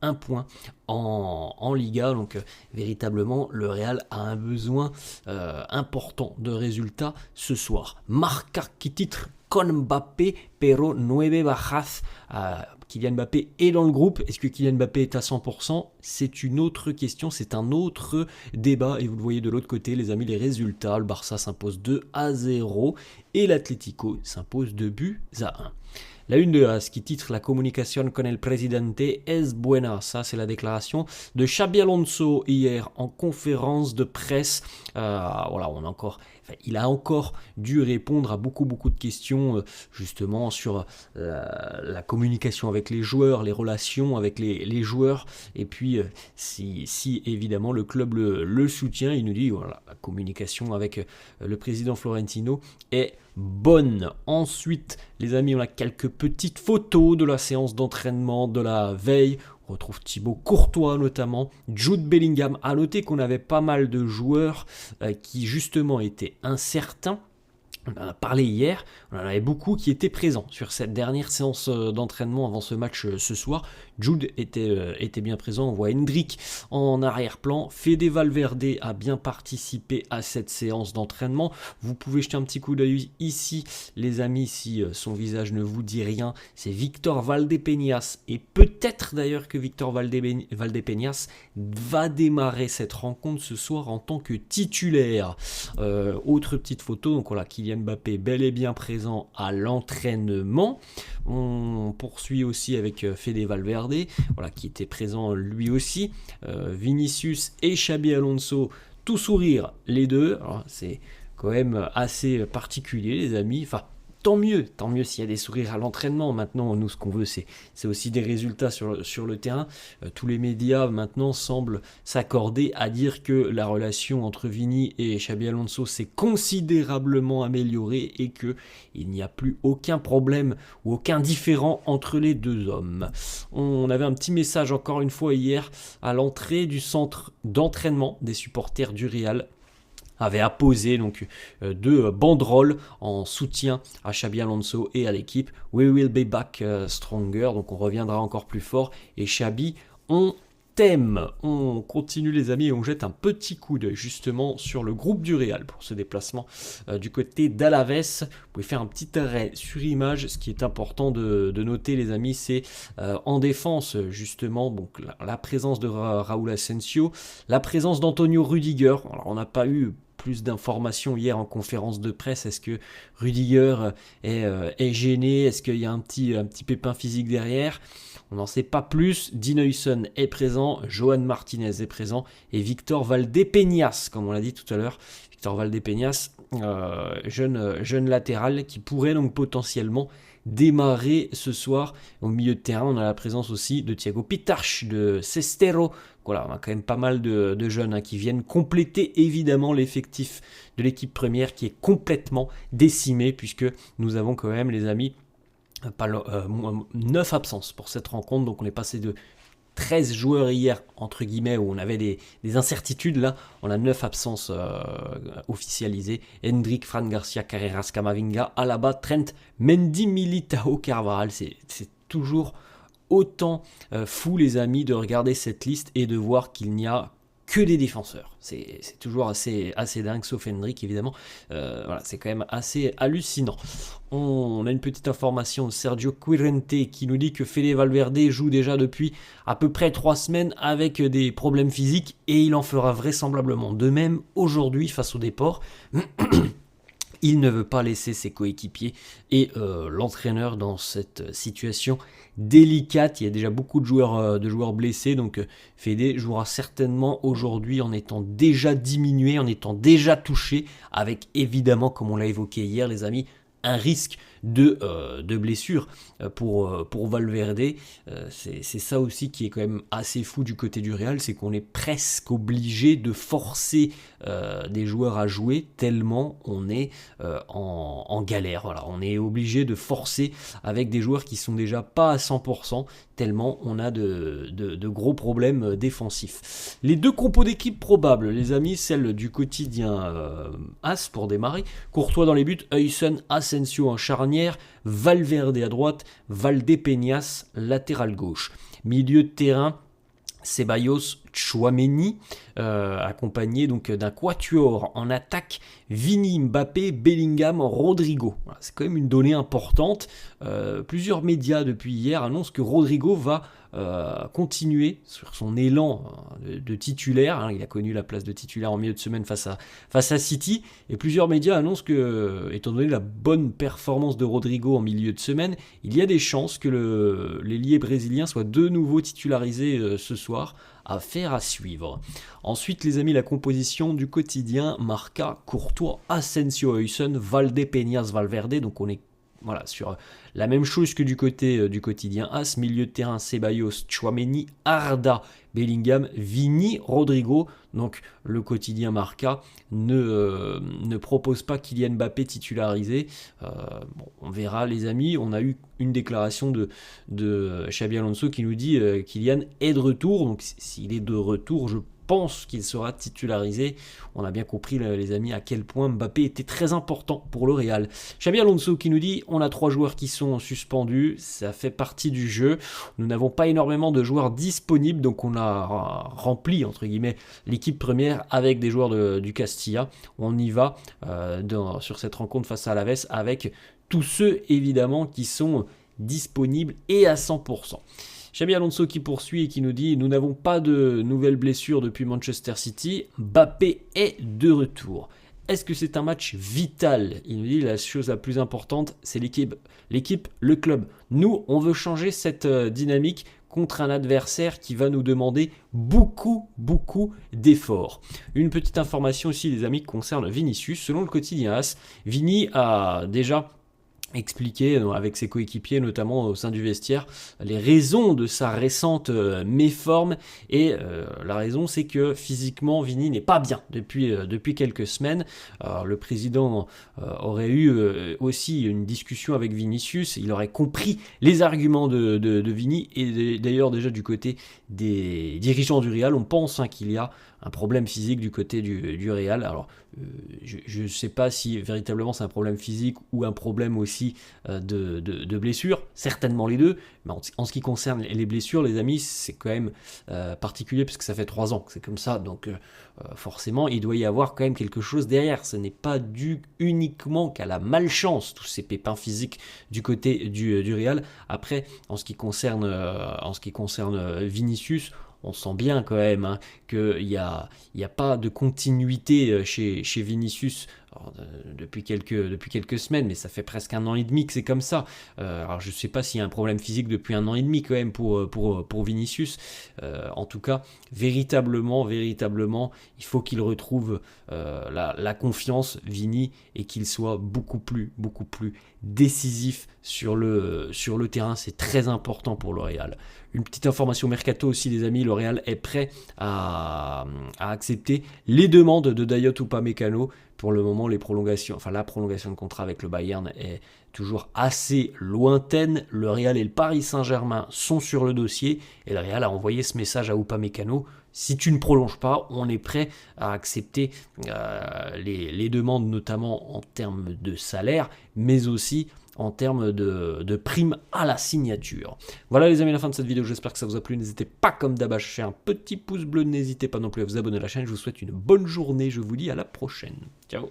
un point en Liga. Donc véritablement, le Real a un besoin important de résultats ce soir. Marca qui titre con Mbappé, pero 9 bajas. Kylian Mbappé est dans le groupe. Est-ce que Kylian Mbappé est à 100%? C'est une autre question, c'est un autre débat. Et vous le voyez de l'autre côté, les amis, les résultats. Le Barça s'impose 2-0 et l'Atlético s'impose 2-1. La une de AS qui titre La comunicación con el presidente es buena. Ça, c'est la déclaration de Xabi Alonso hier en conférence de presse. Voilà, il a encore dû répondre à beaucoup de questions justement sur la communication avec les joueurs, les relations avec les joueurs. Et puis, si évidemment le club le soutient, il nous dit voilà, la communication avec le président Florentino est bonne. Ensuite, les amis, on a quelques petites photos de la séance d'entraînement de la veille. On retrouve Thibaut Courtois notamment, Jude Bellingham. À noter qu'on avait pas mal de joueurs qui justement étaient incertains. On en a parlé hier, on en avait beaucoup qui étaient présents sur cette dernière séance d'entraînement avant ce match ce soir. Jude était bien présent, on voit Hendrick en arrière-plan. Fede Valverde a bien participé à cette séance d'entraînement. Vous pouvez jeter un petit coup d'œil ici, les amis, si son visage ne vous dit rien. C'est Victor Valdepeñas, et peut-être d'ailleurs que Victor Valdepeñas va démarrer cette rencontre ce soir en tant que titulaire. Autre petite photo, donc voilà, Kylian Mbappé bel et bien présent à l'entraînement. On poursuit aussi avec Fede Valverde, voilà, qui était présent lui aussi. Vinicius et Xabi Alonso, tout sourire les deux. Alors, c'est quand même assez particulier, les amis. Enfin, tant mieux s'il y a des sourires à l'entraînement. Maintenant, nous, ce qu'on veut, c'est aussi des résultats sur le terrain. Tous les médias, maintenant, semblent s'accorder à dire que la relation entre Vini et Xabi Alonso s'est considérablement améliorée et qu'il n'y a plus aucun problème ou aucun différend entre les deux hommes. On avait un petit message, encore une fois, hier, à l'entrée du centre d'entraînement des supporters du Real, avait apposé donc deux banderoles en soutien à Xabi Alonso et à l'équipe. We will be back stronger, donc on reviendra encore plus fort. Et Xabi, on t'aime. On continue les amis et on jette un petit coup d'œil justement sur le groupe du Real pour ce déplacement du côté d'Alaves. Vous pouvez faire un petit arrêt sur image. Ce qui est important de noter les amis, c'est en défense justement donc la présence de Raúl Asensio, la présence d'Antonio Rudiger. Alors on n'a pas eu plus d'informations hier en conférence de presse. Est-ce que Rudiger est gêné? Est-ce qu'il y a un petit pépin physique derrière? On n'en sait pas plus. Dean Huijsen est présent, Johan Martinez est présent et Victor Valdepeñas, comme on l'a dit tout à l'heure. Victor Valdepeñas, jeune latéral qui pourrait donc potentiellement démarrer ce soir. Au milieu de terrain, on a la présence aussi de Thiago Pitarch, de Sestero. Voilà, on a quand même pas mal de jeunes qui viennent compléter évidemment l'effectif de l'équipe première qui est complètement décimé, puisque nous avons quand même, les amis, 9 absences pour cette rencontre. Donc on est passé de 13 joueurs hier, entre guillemets, où on avait des incertitudes. Là, on a 9 absences officialisées. Hendrick, Fran Garcia, Carreras, Camavinga, Alaba, Trent, Mendy, Militao, Carvajal. C'est toujours autant fou, les amis, de regarder cette liste et de voir qu'il n'y a que des défenseurs. C'est toujours assez dingue, sauf Hendrick évidemment. Voilà, c'est quand même assez hallucinant. On a une petite information de Sergio Quirente qui nous dit que Fede Valverde joue déjà depuis à peu près 3 semaines avec des problèmes physiques et il en fera vraisemblablement de même aujourd'hui face au Depor. Il ne veut pas laisser ses coéquipiers et l'entraîneur dans cette situation délicate. Il y a déjà beaucoup de joueurs blessés, donc Fede jouera certainement aujourd'hui en étant déjà diminué, en étant déjà touché, avec évidemment, comme on l'a évoqué hier les amis, un risque de blessure pour Valverde. C'est ça aussi qui est quand même assez fou du côté du Real, c'est qu'on est presque obligé de forcer des joueurs à jouer tellement on est en galère. Voilà, on est obligé de forcer avec des joueurs qui sont déjà pas à 100%, tellement on a de gros problèmes défensifs. Les deux compos d'équipe probables, les amis, celle du quotidien As pour démarrer, Courtois dans les buts, Huijsen, Asensio en charnière, Valverde à droite, Valdepeñas latéral gauche. Milieu de terrain, Ceballos, Tchouaméni, accompagné donc d'un quatuor en attaque, Vini, Mbappé, Bellingham, Rodrigo. Voilà, c'est quand même une donnée importante. Plusieurs médias depuis hier annoncent que Rodrigo va continuer sur son élan de titulaire. Hein. Il a connu la place de titulaire en milieu de semaine face à City. Et plusieurs médias annoncent que, étant donné la bonne performance de Rodrigo en milieu de semaine, il y a des chances que l'ailier brésilien soit de nouveau titularisé ce soir. Affaire à suivre. Ensuite, les amis, la composition du quotidien: Marca, Courtois, Asensio, Huysen, Valdepeñas, Valverde. Donc on est sur la même chose que du côté du quotidien AS. Milieu de terrain: Ceballos, Tchouaméni, Arda, Bellingham, Vini, Rodrigo. Donc le quotidien Marca ne propose pas Kylian Mbappé titularisé. On verra, les amis. On a eu une déclaration de Xabi Alonso qui nous dit Kylian est de retour. Donc s'il est de retour, je pense qu'il sera titularisé. On a bien compris, les amis, à quel point Mbappé était très important pour le Real. Xabi Alonso qui nous dit on a 3 joueurs qui sont suspendus, ça fait partie du jeu. Nous n'avons pas énormément de joueurs disponibles, donc on a rempli entre guillemets l'équipe première avec des joueurs du Castilla. On y va sur cette rencontre face à Alaves avec tous ceux évidemment qui sont disponibles et à 100%. Xabi Alonso qui poursuit et qui nous dit nous n'avons pas de nouvelles blessures depuis Manchester City. Mbappé est de retour. Est-ce que c'est un match vital? Il nous dit la chose la plus importante, c'est l'équipe, le club. Nous, on veut changer cette dynamique contre un adversaire qui va nous demander beaucoup d'efforts. Une petite information aussi, les amis, qui concerne Vinicius. Selon le quotidien AS, Vini a déjà expliquer avec ses coéquipiers, notamment au sein du vestiaire, les raisons de sa récente méforme. Et la raison, c'est que physiquement, Vini n'est pas bien depuis quelques semaines. Alors, le président aurait eu aussi une discussion avec Vinicius. Il aurait compris les arguments de Vini. Et d'ailleurs, déjà du côté des dirigeants du Real, on pense qu'il y a un problème physique du côté du Real. Alors, je ne sais pas si véritablement c'est un problème physique ou un problème aussi de blessure, certainement les deux, mais en ce qui concerne les blessures, les amis, c'est quand même particulier puisque ça fait 3 ans que c'est comme ça, donc forcément il doit y avoir quand même quelque chose derrière. Ce n'est pas dû uniquement qu'à la malchance, tous ces pépins physiques du côté du Real. Après, en ce qui concerne Vinicius, on sent bien quand même qu'il n'y a pas de continuité chez Vinicius. Alors, depuis quelques semaines, mais ça fait presque 1 an et demi que c'est comme ça. Alors je ne sais pas s'il y a un problème physique depuis 1 an et demi quand même pour Vinicius. En tout cas, véritablement, il faut qu'il retrouve la confiance, Vini, et qu'il soit beaucoup plus décisif sur le terrain. C'est très important pour le Real. Une petite information mercato aussi, les amis, le Real est prêt à accepter les demandes de Dayot Upamecano. Pour le moment, la prolongation de contrat avec le Bayern est toujours assez lointaine. Le Real et le Paris Saint-Germain sont sur le dossier et le Real a envoyé ce message à Upamecano: si tu ne prolonges pas, on est prêt à accepter les demandes, notamment en termes de salaire, mais aussi en termes de primes à la signature. Voilà les amis, la fin de cette vidéo, j'espère que ça vous a plu. N'hésitez pas comme d'hab à lâcher un petit pouce bleu, n'hésitez pas non plus à vous abonner à la chaîne. Je vous souhaite une bonne journée, je vous dis à la prochaine. Ciao.